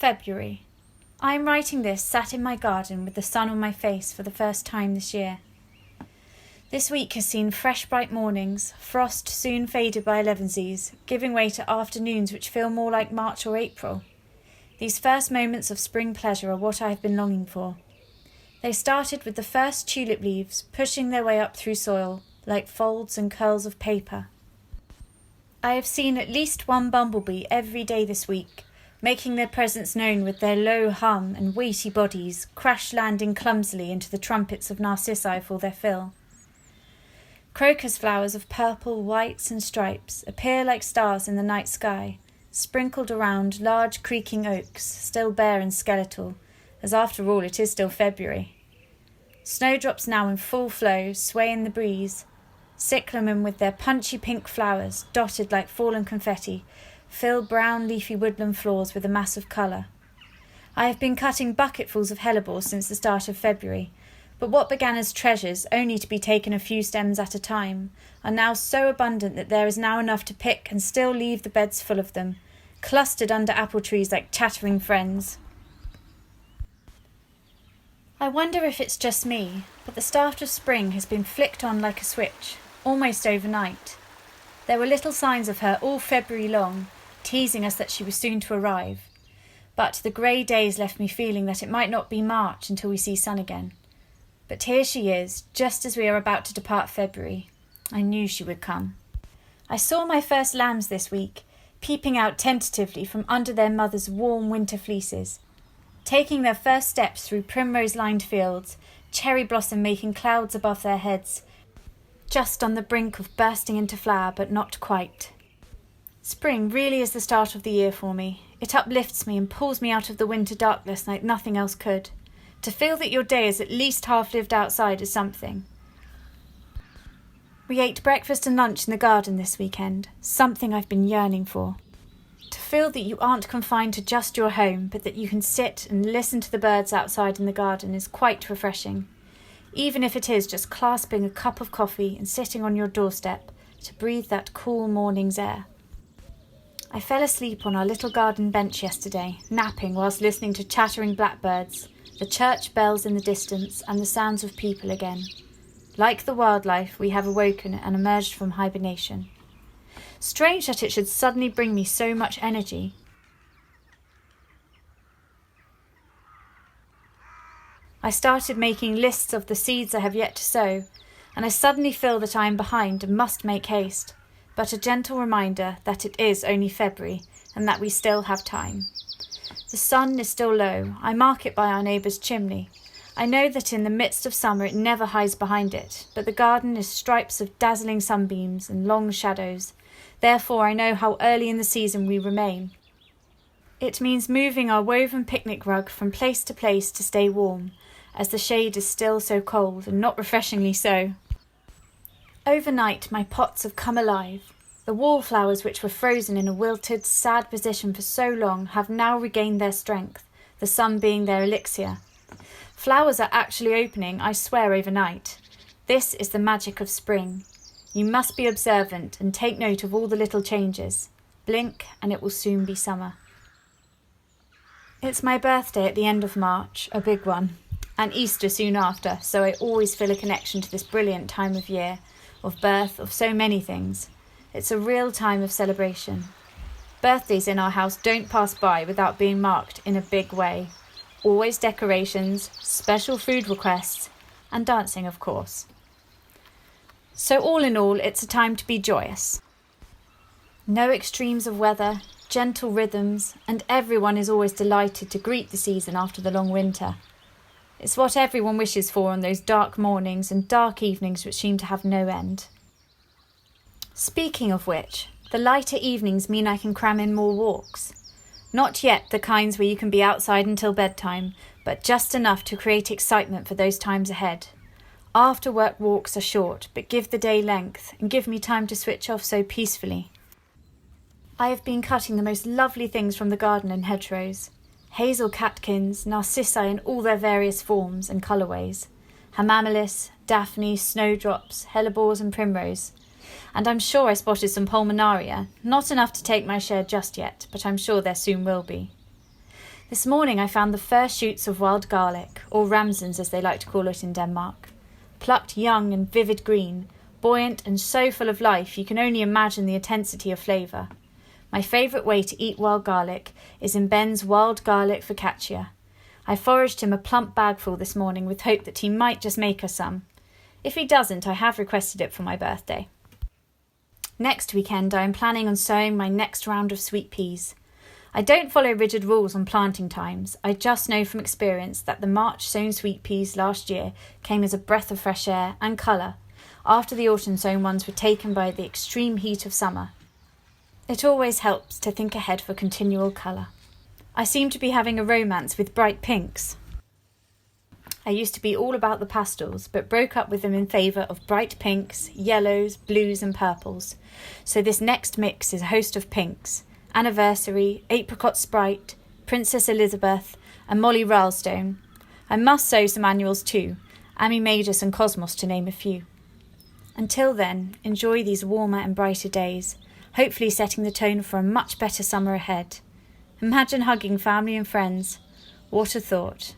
February. I am writing this sat in my garden with the sun on my face for the first time this year. This week has seen fresh bright mornings, frost soon faded by elevensies, giving way to afternoons which feel more like March or April. These first moments of spring pleasure are what I have been longing for. They started with the first tulip leaves pushing their way up through soil, like folds and curls of paper. I have seen at least one bumblebee every day this week, making their presence known with their low hum and weighty bodies, crash-landing clumsily into the trumpets of narcissi for their fill. Crocus flowers of purple, whites and stripes appear like stars in the night sky, sprinkled around large creaking oaks, still bare and skeletal, as after all it is still February. Snowdrops now in full flow sway in the breeze. Cyclamen with their punchy pink flowers, dotted like fallen confetti, fill brown leafy woodland floors with a mass of colour. I have been cutting bucketfuls of hellebore since the start of February, but what began as treasures only to be taken a few stems at a time are now so abundant that there is now enough to pick and still leave the beds full of them, clustered under apple trees like chattering friends. I wonder if it's just me, but the start of spring has been flicked on like a switch, almost overnight. There were little signs of her all February long, teasing us that she was soon to arrive. But the grey days left me feeling that it might not be March until we see sun again. But here she is, just as we are about to depart February. I knew she would come. I saw my first lambs this week, peeping out tentatively from under their mother's warm winter fleeces, taking their first steps through primrose-lined fields, cherry blossom making clouds above their heads, just on the brink of bursting into flower, but not quite. Spring really is the start of the year for me. It uplifts me and pulls me out of the winter darkness like nothing else could. To feel that your day is at least half lived outside is something. We ate breakfast and lunch in the garden this weekend, something I've been yearning for. To feel that you aren't confined to just your home, but that you can sit and listen to the birds outside in the garden is quite refreshing. Even if it is just clasping a cup of coffee and sitting on your doorstep to breathe that cool morning's air. I fell asleep on our little garden bench yesterday, napping whilst listening to chattering blackbirds, the church bells in the distance and the sounds of people again. Like the wildlife, we have awoken and emerged from hibernation. Strange that it should suddenly bring me so much energy. I started making lists of the seeds I have yet to sow, and I suddenly feel that I am behind and must make haste, but a gentle reminder that it is only February and that we still have time. The sun is still low. I mark it by our neighbour's chimney. I know that in the midst of summer it never hides behind it, but the garden is stripes of dazzling sunbeams and long shadows. Therefore I know how early in the season we remain. It means moving our woven picnic rug from place to place to stay warm, as the shade is still so cold and not refreshingly so. Overnight my pots have come alive. The wallflowers which were frozen in a wilted, sad position for so long have now regained their strength, the sun being their elixir. Flowers are actually opening, I swear, overnight. This is the magic of spring. You must be observant and take note of all the little changes. Blink and it will soon be summer. It's my birthday at the end of March, a big one, and Easter soon after, so I always feel a connection to this brilliant time of year, of birth, of so many things. It's a real time of celebration. Birthdays in our house don't pass by without being marked in a big way. Always decorations, special food requests, and dancing, of course. So all in all, it's a time to be joyous. No extremes of weather, gentle rhythms, and everyone is always delighted to greet the season after the long winter. It's what everyone wishes for on those dark mornings and dark evenings which seem to have no end. Speaking of which, the lighter evenings mean I can cram in more walks. Not yet the kinds where you can be outside until bedtime, but just enough to create excitement for those times ahead. After work walks are short, but give the day length and give me time to switch off so peacefully. I have been cutting the most lovely things from the garden and hedgerows. Hazel catkins, narcissi in all their various forms and colourways, hamamelis, daphne, snowdrops, hellebores and primrose. And I'm sure I spotted some pulmonaria, not enough to take my share just yet, but I'm sure there soon will be. This morning I found the first shoots of wild garlic, or ramsons as they like to call it in Denmark. Plucked young and vivid green, buoyant and so full of life you can only imagine the intensity of flavour. My favourite way to eat wild garlic is in Ben's wild garlic focaccia. I foraged him a plump bagful this morning with hope that he might just make us some. If he doesn't, I have requested it for my birthday. Next weekend I am planning on sowing my next round of sweet peas. I don't follow rigid rules on planting times. I just know from experience that the March sown sweet peas last year came as a breath of fresh air and colour after the autumn sown ones were taken by the extreme heat of summer. It always helps to think ahead for continual colour. I seem to be having a romance with bright pinks. I used to be all about the pastels, but broke up with them in favour of bright pinks, yellows, blues and purples. So this next mix is a host of pinks: Anniversary, Apricot Sprite, Princess Elizabeth and Molly Ralstone. I must sow some annuals too, Ami Magus and Cosmos to name a few. Until then, enjoy these warmer and brighter days, hopefully setting the tone for a much better summer ahead. Imagine hugging family and friends. What a thought.